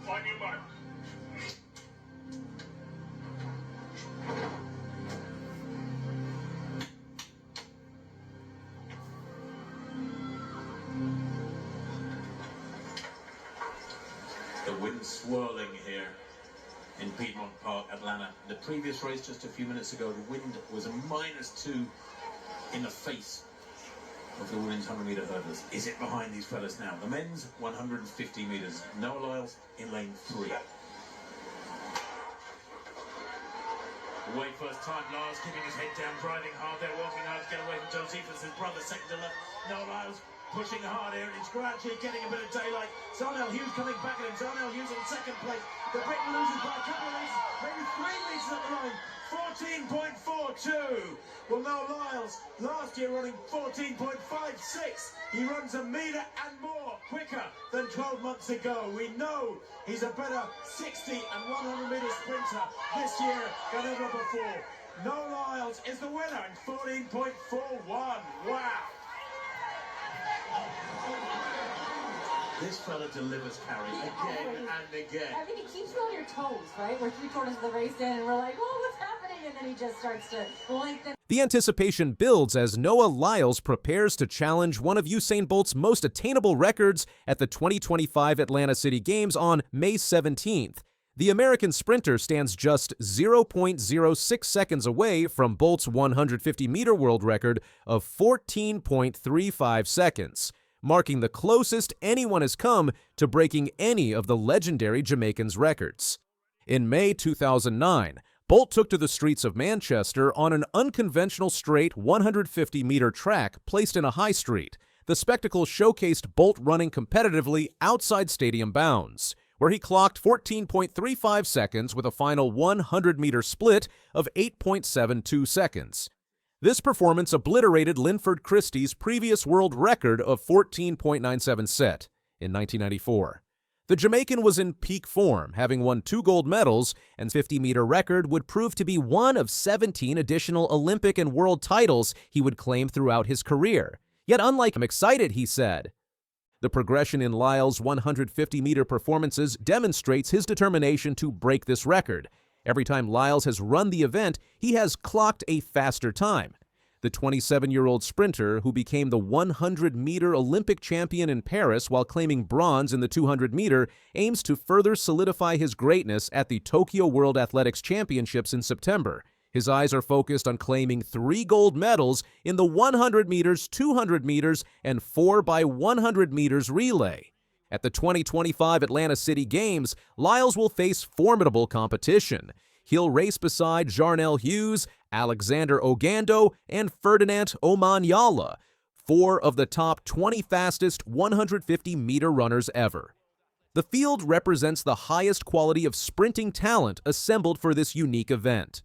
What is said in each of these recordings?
On your mark. The wind swirling here in Piedmont Park, Atlanta. The previous race just a few minutes ago, the wind was a -2 in the face of the women's 100-meter hurdlers. Is it behind these fellas now? The men's 150 meters. Noah Lyles in lane 3. Away first time, Lyles keeping his head down, driving hard there, working hard to get away from Josephus, his brother, second to left. Noah Lyles pushing hard here, and it's gradually getting a bit of daylight. Darnell Hughes coming back at him. Darnell Hughes in second place. The Britain loses by a couple of meters, maybe 3 meters at the line. 14.42. Well, Noah Lyles last year running 14.56. He runs a meter and more quicker than 12 months ago. We know he's a better 60 and 100 meter sprinter this year than ever before. Noah Lyles is the winner in 14.41. Wow. This fella delivers, Carrie, again and again. I mean, it keeps you on your toes, right? We're 3/4 of the race in, and we're like, oh, what's happening? And then he just starts to lengthen. The anticipation builds as Noah Lyles prepares to challenge one of Usain Bolt's most attainable records at the 2025 Atlanta City Games on May 17th. The American sprinter stands just 0.06 seconds away from Bolt's 150-meter world record of 14.35 seconds, marking the closest anyone has come to breaking any of the legendary Jamaican's records. In May 2009, Bolt took to the streets of Manchester on an unconventional straight 150-meter track placed in a high street. The spectacle showcased Bolt running competitively outside stadium bounds, where he clocked 14.35 seconds with a final 100-meter split of 8.72 seconds. This performance obliterated Linford Christie's previous world record of 14.97 set in 1994. The Jamaican was in peak form, having won 2 gold medals, and 50-meter record would prove to be one of 17 additional Olympic and world titles he would claim throughout his career. Yet unlike I'm excited, he said. The progression in Lyles' 150-meter performances demonstrates his determination to break this record. Every time Lyles has run the event, he has clocked a faster time. The 27-year-old sprinter, who became the 100-meter Olympic champion in Paris while claiming bronze in the 200-meter, aims to further solidify his greatness at the Tokyo World Athletics Championships in September. His eyes are focused on claiming 3 gold medals in the 100 meters, 200 meters, and 4x100 meters relay. At the 2025 Atlanta City Games, Lyles will face formidable competition. He'll race beside Jarnell Hughes, Alexander Ogando, and Ferdinand Omanyala, 4 of the top 20 fastest 150-meter runners ever. The field represents the highest quality of sprinting talent assembled for this unique event.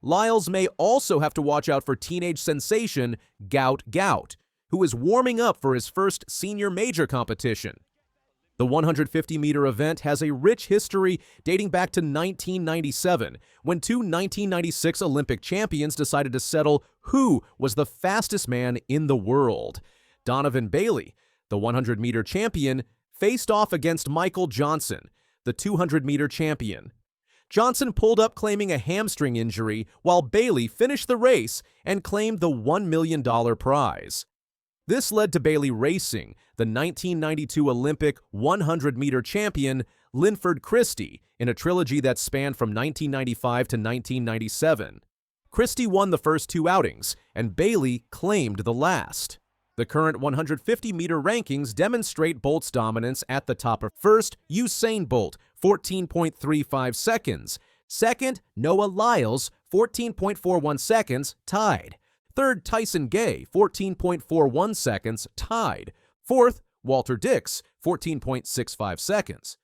Lyles may also have to watch out for teenage sensation Gout, who is warming up for his first senior major competition. The 150-meter event has a rich history dating back to 1997, when 2 1996 Olympic champions decided to settle who was the fastest man in the world. Donovan Bailey, the 100-meter champion, faced off against Michael Johnson, the 200-meter champion. Johnson pulled up claiming a hamstring injury, while Bailey finished the race and claimed the $1 million prize. This led to Bailey racing the 1992 Olympic 100-meter champion Linford Christie in a trilogy that spanned from 1995 to 1997. Christie won the first 2 outings, and Bailey claimed the last. The current 150-meter rankings demonstrate Bolt's dominance at the top. First, Usain Bolt, 14.35 seconds. Second, Noah Lyles, 14.41 seconds, tied. Third, Tyson Gay, 14.41 seconds, tied. Fourth, Walter Dix, 14.65 seconds.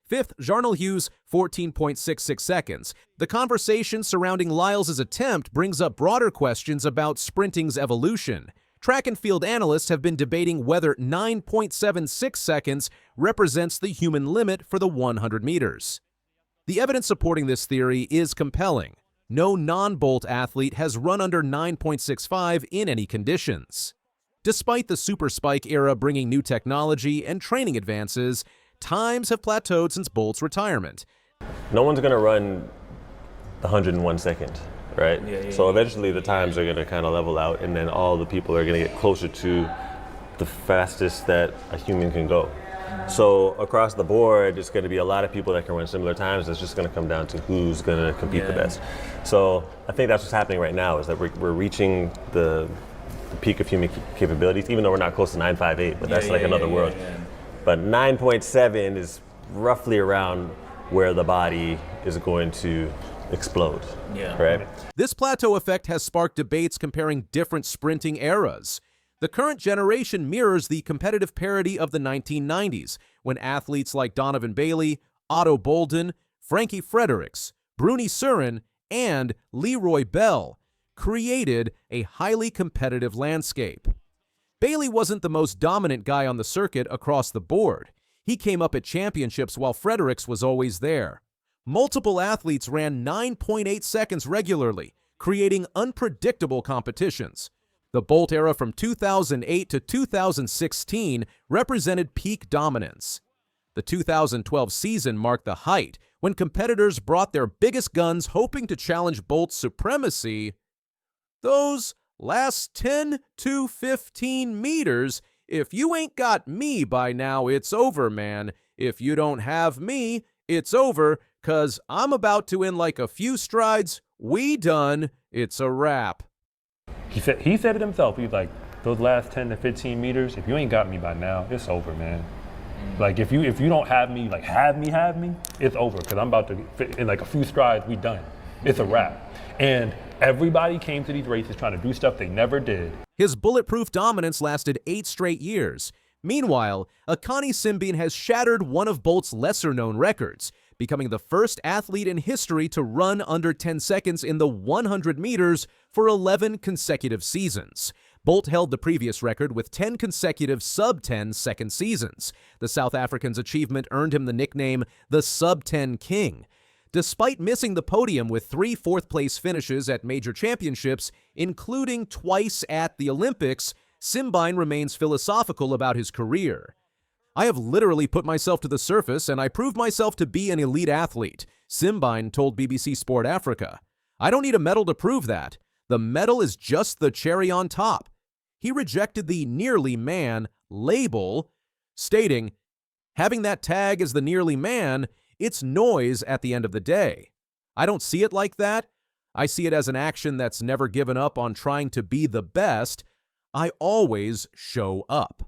Fifth, Jarnell Hughes, 14.66 seconds. The conversation surrounding Lyles' attempt brings up broader questions about sprinting's evolution. Track and field analysts have been debating whether 9.76 seconds represents the human limit for the 100 meters. The evidence supporting this theory is compelling. No non-Bolt athlete has run under 9.65 in any conditions. Despite the super spike era bringing new technology and training advances, times have plateaued since Bolt's retirement. No one's going to run the 100 in 1 second, right? So eventually the times are going to kind of level out, and then all the people are going to get closer to the fastest that a human can go. So across the board, there's going to be a lot of people that can run similar times. It's just going to come down to who's going to compete the best. So I think that's what's happening right now, is that we're reaching the peak of human capabilities, even though we're not close to 9.58, but that's like another world. But 9.7 is roughly around where the body is going to explode, right? This plateau effect has sparked debates comparing different sprinting eras. The current generation mirrors the competitive parity of the 1990s, when athletes like Donovan Bailey, Otto Bolden, Frankie Fredericks, Bruni Surin, and Leroy Bell created a highly competitive landscape. Bailey wasn't the most dominant guy on the circuit across the board. He came up at championships while Fredericks was always there. Multiple athletes ran 9.8 seconds regularly, creating unpredictable competitions. The Bolt era from 2008 to 2016 represented peak dominance. The 2012 season marked the height, when competitors brought their biggest guns hoping to challenge Bolt's supremacy. Those last 10 to 15 meters, if you ain't got me by now, it's over, man. If you don't have me, it's over, 'cause I'm about to, in like a few strides, we done, it's a wrap. He said it himself. He's like, those last 10 to 15 meters, if you ain't got me by now, it's over, man. Like, if you don't have me, like, have me, it's over, because I'm about to fit in like a few strides, we done. It's a wrap. And everybody came to these races trying to do stuff they never did. His bulletproof dominance lasted 8 straight years. Meanwhile, Akani Simbine has shattered one of Bolt's lesser-known records, becoming the first athlete in history to run under 10 seconds in the 100 meters for 11 consecutive seasons. Bolt held the previous record with 10 consecutive sub-10 second seasons. The South African's achievement earned him the nickname the Sub-10 King. Despite missing the podium with 3 fourth-place finishes at major championships, including twice at the Olympics, Simbine remains philosophical about his career. "I have literally put myself to the surface, and I proved myself to be an elite athlete," Simbine told BBC Sport Africa. "I don't need a medal to prove that. The medal is just the cherry on top." He rejected the nearly man label, stating, "Having that tag as the nearly man, it's noise at the end of the day. I don't see it like that. I see it as an action that's never given up on trying to be the best. I always show up."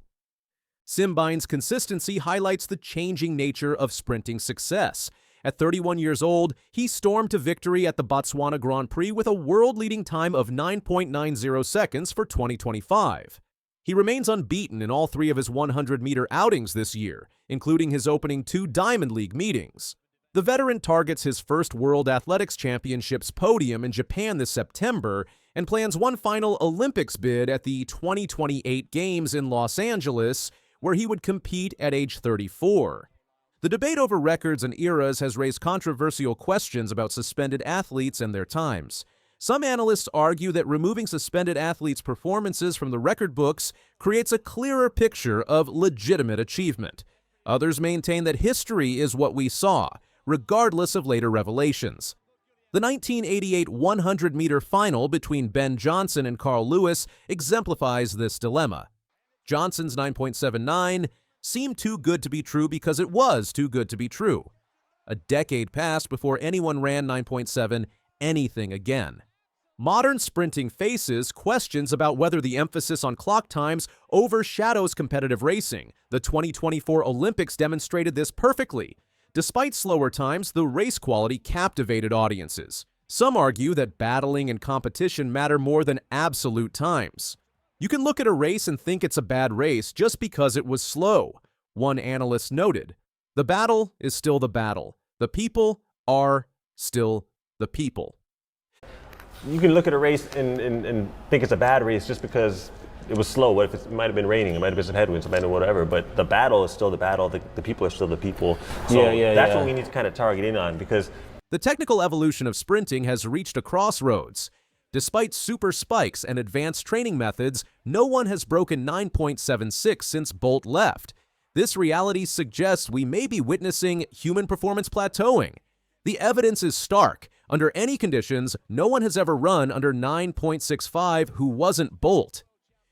Simbine's consistency highlights the changing nature of sprinting success. At 31 years old, he stormed to victory at the Botswana Grand Prix with a world-leading time of 9.90 seconds for 2025. He remains unbeaten in all 3 of his 100-meter outings this year, including his opening 2 Diamond League meetings. The veteran targets his first World Athletics Championships podium in Japan this September and plans one final Olympics bid at the 2028 Games in Los Angeles, where he would compete at age 34. The debate over records and eras has raised controversial questions about suspended athletes and their times. Some analysts argue that removing suspended athletes' performances from the record books creates a clearer picture of legitimate achievement. Others maintain that history is what we saw, regardless of later revelations. The 1988 100-meter final between Ben Johnson and Carl Lewis exemplifies this dilemma. Johnson's 9.79 seemed too good to be true because it was too good to be true. A decade passed before anyone ran 9.7 anything again. Modern sprinting faces questions about whether the emphasis on clock times overshadows competitive racing. The 2024 Olympics demonstrated this perfectly. Despite slower times, the race quality captivated audiences. Some argue that battling and competition matter more than absolute times. You can look at a race and think it's a bad race just because it was slow. One analyst noted, "The battle is still the battle. The people are still the people." You can look at a race and think it's a bad race just because it was slow. What if it might have been raining? It might have been some headwinds. It might have been whatever. But the battle is still the battle. The people are still the people. So that's what we need to kind of target in on, because the technical evolution of sprinting has reached a crossroads. Despite super spikes and advanced training methods, no one has broken 9.76 since Bolt left. This reality suggests we may be witnessing human performance plateauing. The evidence is stark. Under any conditions, no one has ever run under 9.65 who wasn't Bolt.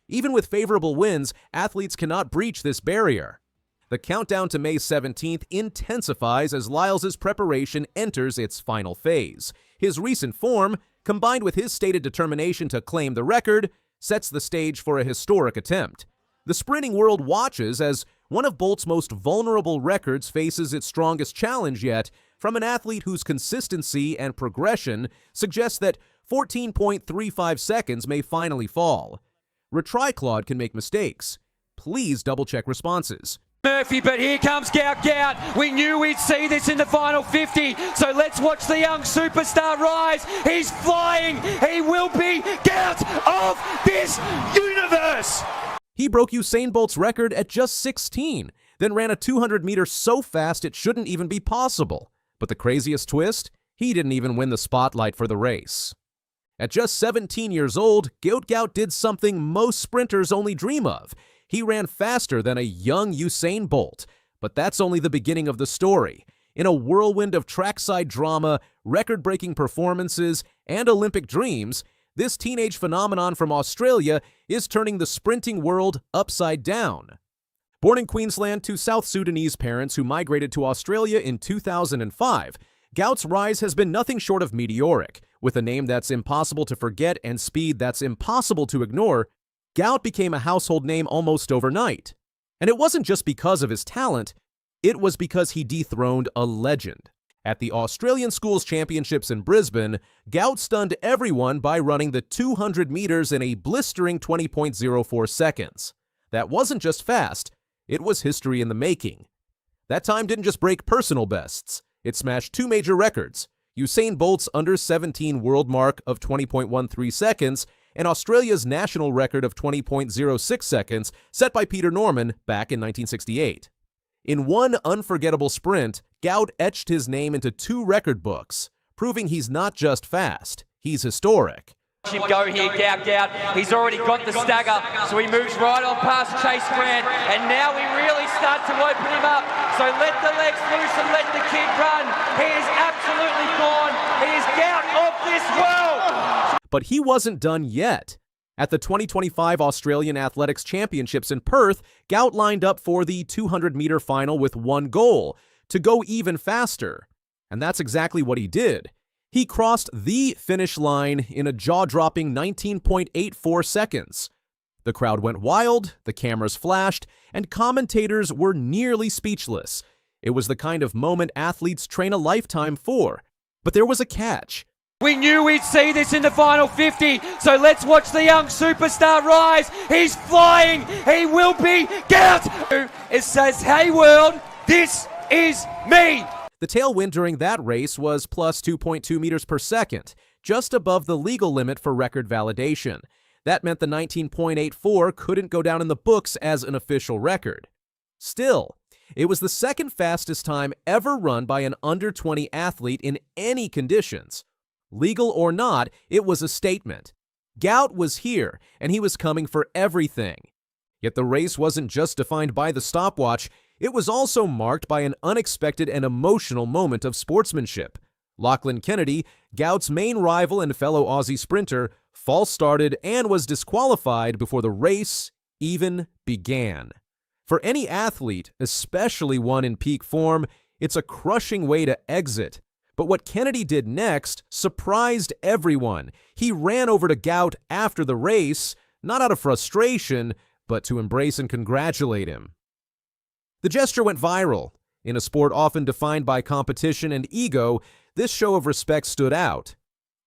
Even with favorable winds, athletes cannot breach this barrier. The countdown to May 17th intensifies as Lyles' preparation enters its final phase. His recent form, combined with his stated determination to claim the record, sets the stage for a historic attempt. The sprinting world watches as one of Bolt's most vulnerable records faces its strongest challenge yet from an athlete whose consistency and progression suggests that 14.35 seconds may finally fall. Retriclod can make mistakes. Please double-check responses. Murphy, but here comes Gout. We knew we'd see this in the final 50, so let's watch the young superstar rise. He's flying. He will be Gout of this universe. He broke Usain Bolt's record at just 16, then ran a 200 meter so fast it shouldn't even be possible. But the craziest twist? He didn't even win the spotlight for the race. At just 17 years old, Gout did something most sprinters only dream of. He ran faster than a young Usain Bolt. But that's only the beginning of the story. In a whirlwind of trackside drama, record-breaking performances, and Olympic dreams, this teenage phenomenon from Australia is turning the sprinting world upside down. Born in Queensland to South Sudanese parents who migrated to Australia in 2005, Gout's rise has been nothing short of meteoric. With a name that's impossible to forget and speed that's impossible to ignore, Gout became a household name almost overnight. And it wasn't just because of his talent, it was because he dethroned a legend. At the Australian Schools Championships in Brisbane, Gout stunned everyone by running the 200 meters in a blistering 20.04 seconds. That wasn't just fast, it was history in the making. That time didn't just break personal bests, it smashed two major records: Usain Bolt's under-17 world mark of 20.13 seconds and Australia's national record of 20.06 seconds set by Peter Norman back in 1968. In one unforgettable sprint, Gout etched his name into two record books, proving he's not just fast, he's historic. Watch him go here, Gout. He's already got the stagger, so he moves right on past Chase Grant, and now we really start to open him up. So let the legs loose and let the kid run. He is absolutely gone. He is Gout of this world. But he wasn't done yet. At the 2025 Australian Athletics Championships in Perth, Gout lined up for the 200-meter final with one goal: to go even faster. And that's exactly what he did. He crossed the finish line in a jaw-dropping 19.84 seconds. The crowd went wild, the cameras flashed, and commentators were nearly speechless. It was the kind of moment athletes train a lifetime for. But there was a catch. We knew we'd see this in the final 50, so let's watch the young superstar rise. He's flying. He will be Gout. It says, "Hey world, this is me." The tailwind during that race was plus 2.2 meters per second, just above the legal limit for record validation. That meant the 19.84 couldn't go down in the books as an official record. Still, it was the second fastest time ever run by an under-20 athlete in any conditions. Legal or not, it was a statement. Gout was here, and he was coming for everything. Yet the race wasn't just defined by the stopwatch, it was also marked by an unexpected and emotional moment of sportsmanship. Lachlan Kennedy, Gout's main rival and fellow Aussie sprinter, false-started and was disqualified before the race even began. For any athlete, especially one in peak form, it's a crushing way to exit. But what Kennedy did next surprised everyone. He ran over to Gout after the race, not out of frustration, but to embrace and congratulate him. The gesture went viral. In a sport often defined by competition and ego, this show of respect stood out.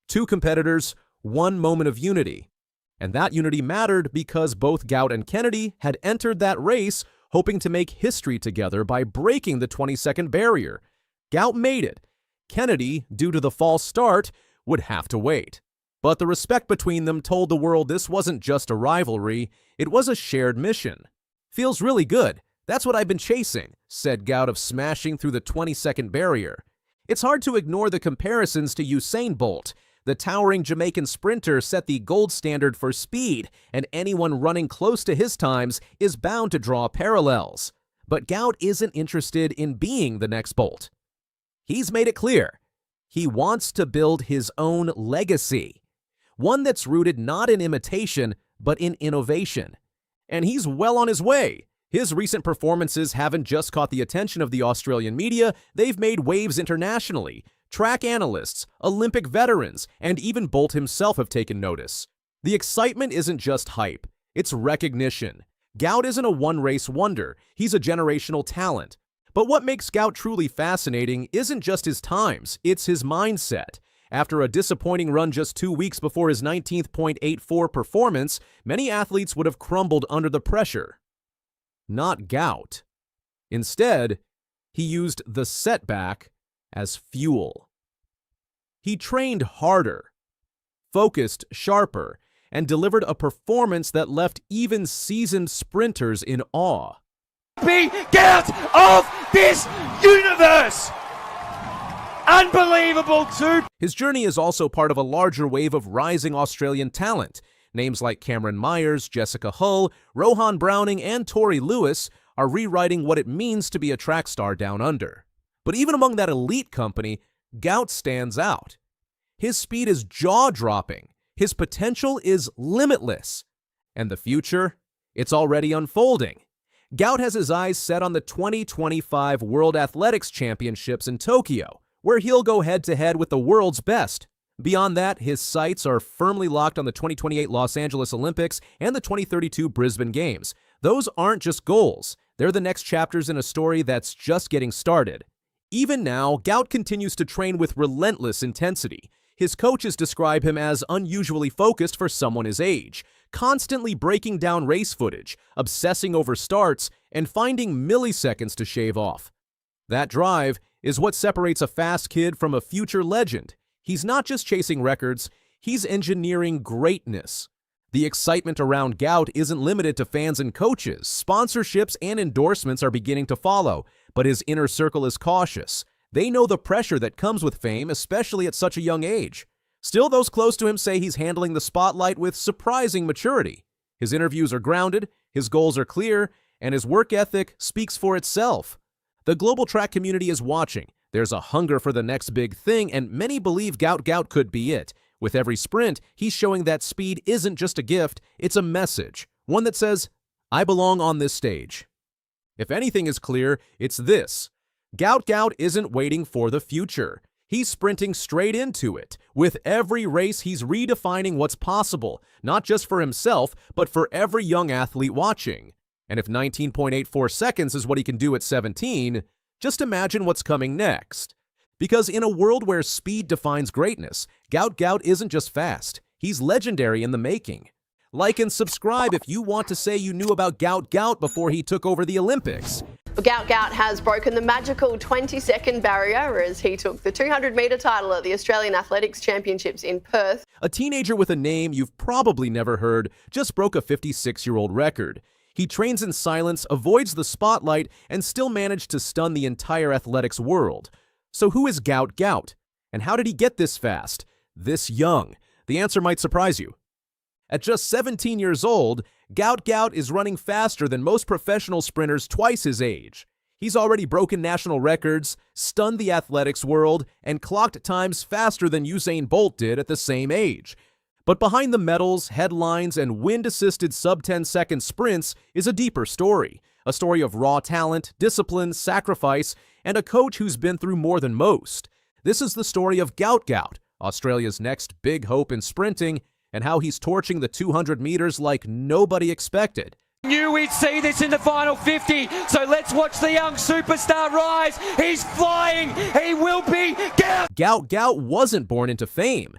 Two competitors, one moment of unity. And that unity mattered because both Gout and Kennedy had entered that race hoping to make history together by breaking the 20-second barrier. Gout made it. Kennedy, due to the false start, would have to wait. But the respect between them told the world this wasn't just a rivalry, it was a shared mission. "Feels really good. That's what I've been chasing," said Gout of smashing through the 20-second barrier. It's hard to ignore the comparisons to Usain Bolt. The towering Jamaican sprinter set the gold standard for speed, and anyone running close to his times is bound to draw parallels. But Gout isn't interested in being the next Bolt. He's made it clear. He wants to build his own legacy, one that's rooted not in imitation, but in innovation. And he's well on his way. His recent performances haven't just caught the attention of the Australian media, they've made waves internationally. Track analysts, Olympic veterans, and even Bolt himself have taken notice. The excitement isn't just hype, it's recognition. Gout isn't a one-race wonder, he's a generational talent. But what makes Gout truly fascinating isn't just his times, it's his mindset. After a disappointing run just 2 weeks before his 19th.84 performance, many athletes would have crumbled under the pressure. Not Gout. Instead, he used the setback as fuel. He trained harder, focused sharper, and delivered a performance that left even seasoned sprinters in awe. Be Gout of this universe! Unbelievable too! His journey is also part of a larger wave of rising Australian talent. Names like Cameron Myers, Jessica Hull, Rohan Browning, and Tori Lewis are rewriting what it means to be a track star down under. But even among that elite company, Gout stands out. His speed is jaw-dropping. His potential is limitless. And the future? It's already unfolding. Gout has his eyes set on the 2025 World Athletics Championships in Tokyo, where he'll go head-to-head with the world's best. Beyond that, his sights are firmly locked on the 2028 Los Angeles Olympics and the 2032 Brisbane Games. Those aren't just goals. They're the next chapters in a story that's just getting started. Even now, Gout continues to train with relentless intensity. His coaches describe him as unusually focused for someone his age, constantly breaking down race footage, obsessing over starts, and finding milliseconds to shave off. That drive is what separates a fast kid from a future legend. He's not just chasing records, he's engineering greatness. The excitement around Gout isn't limited to fans and coaches. Sponsorships and endorsements are beginning to follow, but his inner circle is cautious. They know the pressure that comes with fame, especially at such a young age. Still, those close to him say he's handling the spotlight with surprising maturity. His interviews are grounded, his goals are clear, and his work ethic speaks for itself. The global track community is watching. There's a hunger for the next big thing, and many believe Gout could be it. With every sprint, he's showing that speed isn't just a gift, it's a message. One that says, I belong on this stage. If anything is clear, it's this. Gout isn't waiting for the future. He's sprinting straight into it. With every race, he's redefining what's possible, not just for himself, but for every young athlete watching. And if 19.84 seconds is what he can do at 17, just imagine what's coming next. Because in a world where speed defines greatness, Gout isn't just fast, he's legendary in the making. Like and subscribe if you want to say you knew about Gout before he took over the Olympics. Gout has broken the magical 20-second barrier as he took the 200-metre title at the Australian Athletics Championships in Perth. A teenager with a name you've probably never heard just broke a 56-year-old record. He trains in silence, avoids the spotlight, and still managed to stun the entire athletics world. So who is Gout? And how did he get this fast, this young? The answer might surprise you. At just 17 years old, Gout is running faster than most professional sprinters twice his age. He's already broken national records, stunned the athletics world, and clocked times faster than Usain Bolt did at the same age. But behind the medals, headlines, and wind-assisted sub-10-second sprints is a deeper story. A story of raw talent, discipline, sacrifice, and a coach who's been through more than most. This is the story of Gout, Australia's next big hope in sprinting, and how he's torching the 200 meters like nobody expected. Knew we'd see this in the final 50, so let's watch the young superstar rise. He's flying. He will be Gout. Gout wasn't born into fame.